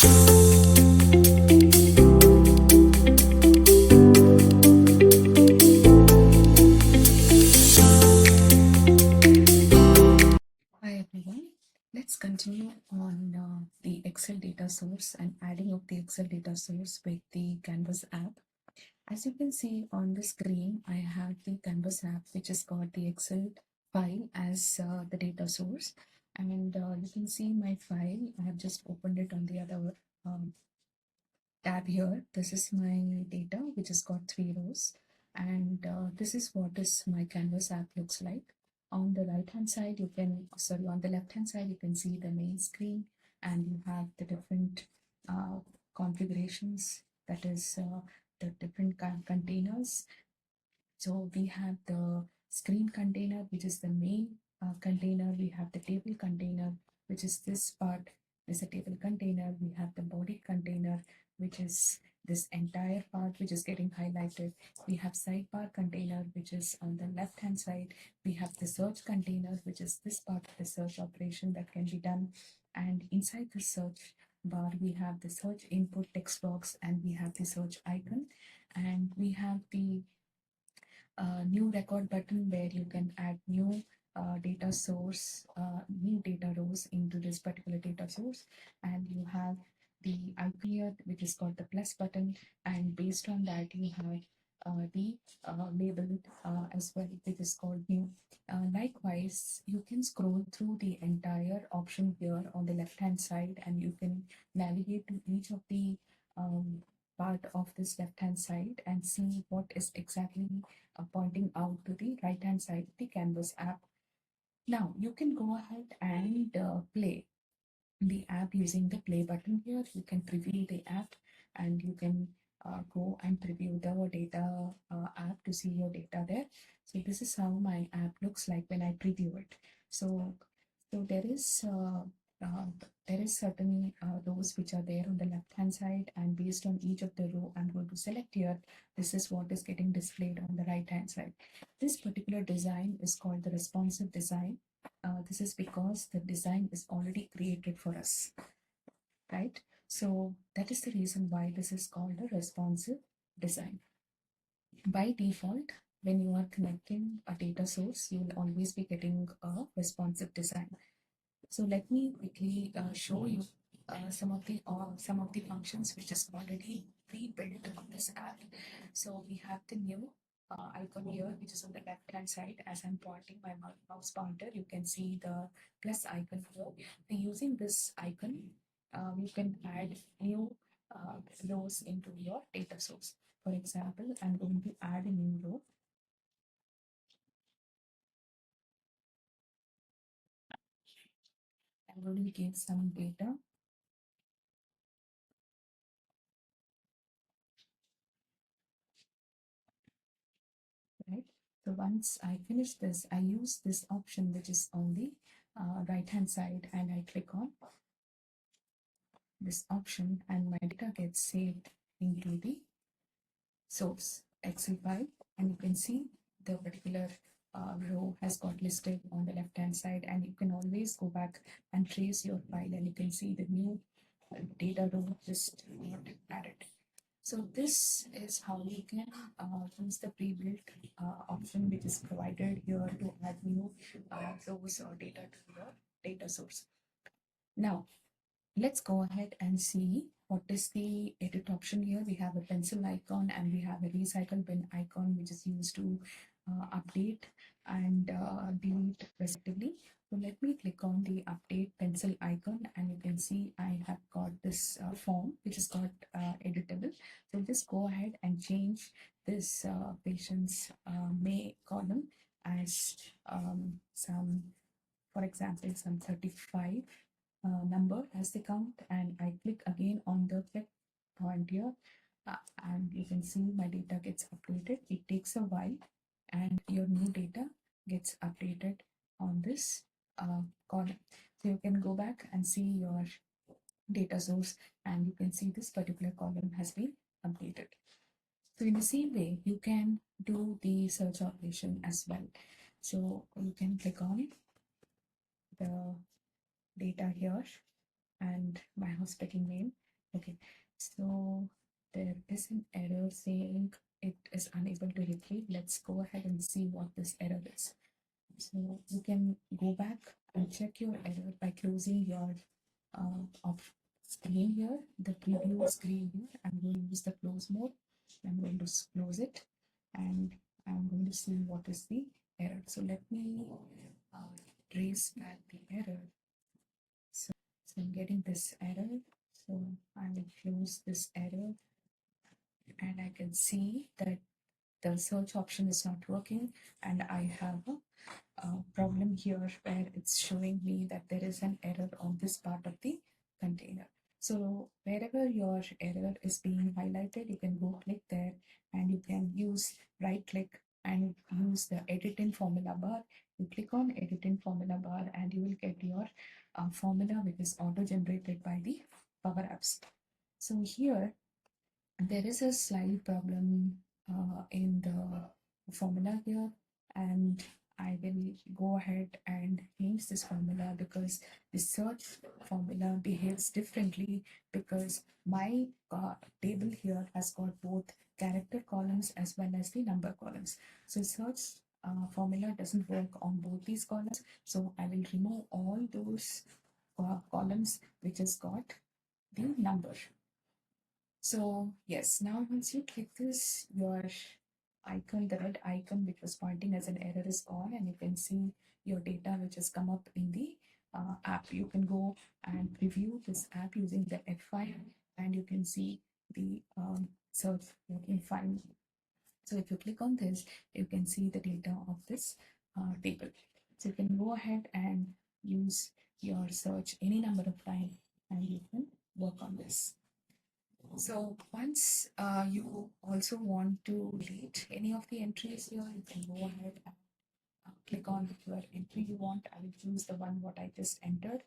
Hi everyone, let's continue on the Excel data source and adding up the Excel data source with the Canvas app. As you can see on the screen, I have the Canvas app which has got the Excel file as the data source, and you can see my file. I have just opened it on the other tab here. This is my data which has got 3 rows, and this is what is my Canvas app looks like. On the right hand side you can, sorry, on the left hand side you can see the main screen, and you have the different configurations, that is the different containers. So we have the screen container, which is the main container. We have the table container, which is this part is a table container. We have the body container, which is this entire part which is getting highlighted. We have sidebar container, which is on the left hand side. We have the search container, which is this part of the search operation that can be done. And inside the search bar, we have the search input text box, and we have the search icon, and we have the new record button where you can add new data source, new data rows into this particular data source. And you have the icon here which is called the plus button, and based on that you have the label as well, which is called new. Likewise, you can scroll through the entire option here on the left hand side, and you can navigate to each of the part of this left hand side and see what is exactly pointing out to the right hand side of the Canvas app. Now you can go ahead and play the app using the play button here. You can preview the app, and you can go and preview the data app to see your data there. So this is how my app looks like when I preview it. So uh, there is certain rows which are there on the left hand side, and based on each of the row I'm going to select here, this is what is getting displayed on the right hand side. This particular design is called the responsive design. This is because the design is already created for us, right? So that is the reason why this is called a responsive design. By default, when you are connecting a data source, you will always be getting a responsive design. So let me quickly show you some of the functions which is already pre-built on this app. So we have the new icon here, which is on the left hand side. As I'm pointing my mouse pointer, you can see the plus icon here. So using this icon, you can add new rows into your data source. For example, I'm going to add a new row. I'm going to give some data. Right. So once I finish this, I use this option which is on the right hand side, and I click on this option, and my data gets saved into the source Excel file, and you can see the particular row has got listed on the left hand side, and you can always go back and trace your file, and you can see the new data row just got added. So this is how you can use the pre-built option which is provided here to add new rows or data to your data source. Now, let's go ahead and see what is the edit option here. We have a pencil icon, and we have a recycle bin icon which is used to update and delete respectively. So let me click on the update pencil icon, and you can see I have got this form which is got editable. So just go ahead and change this patient's may column as some, for example, some 35 number as the count, and I click again on the click point here, and you can see my data gets updated. It takes a while, and your new data gets updated on this column. So you can go back and see your data source, and you can see this particular column has been updated. So in the same way, you can do the search operation as well. So you can click on the data here and my hospital name, Okay, so there is an error saying it is unable to retrieve. Let's go ahead and see what this error is. So you can go back and check your error by closing your of screen here, the preview screen here. I'm going to use the close mode. I'm going to close it and I'm going to see what is the error. So let me trace back the error. So I'm getting this error. So I will close this error and I can see that the search option is not working and I have a problem here where it's showing me that there is an error on this part of the container. So wherever your error is being highlighted, you can go click there and you can use right click and use the edit in formula bar. You click on edit in formula bar and you will get your formula which is auto generated by the Power Apps. So here there is a slight problem in the formula here, and I will go ahead and change this formula because the search formula behaves differently because my table here has got both character columns as well as the number columns. So search formula doesn't work on both these columns. So I will remove all those columns which has got the number. So yes, now once you click this, your icon, the red icon which was pointing as an error is gone and you can see your data which has come up in the app. You can go and preview this app using the F5 and you can see the search working fine. So if you click on this, you can see the data of this table. So you can go ahead and use your search any number of times and you can work on this. So once you also want to delete any of the entries here, you can go ahead and click on your entry you want. I will choose the one what I just entered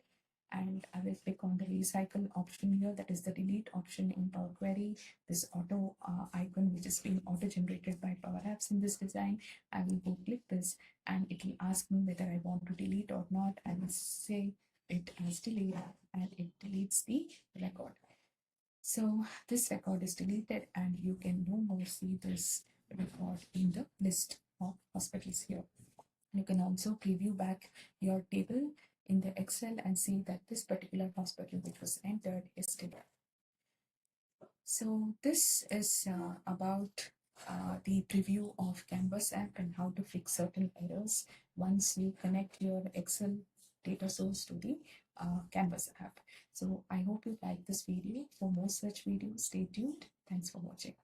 and I will click on the recycle option here. That is the delete option in Power Query. This auto icon which is being auto generated by Power Apps in this design. I will go click this and it will ask me whether I want to delete or not. I will say it as delete and it deletes the record. So this record is deleted and you can no more see this record in the list of hospitals here. You can also preview back your table in the Excel and see that this particular hospital which was entered is still there. So this is about the preview of Canvas app and how to fix certain errors once you connect your Excel data source to the Canvas app. So I hope you like this video. For more such videos, stay tuned. Thanks for watching.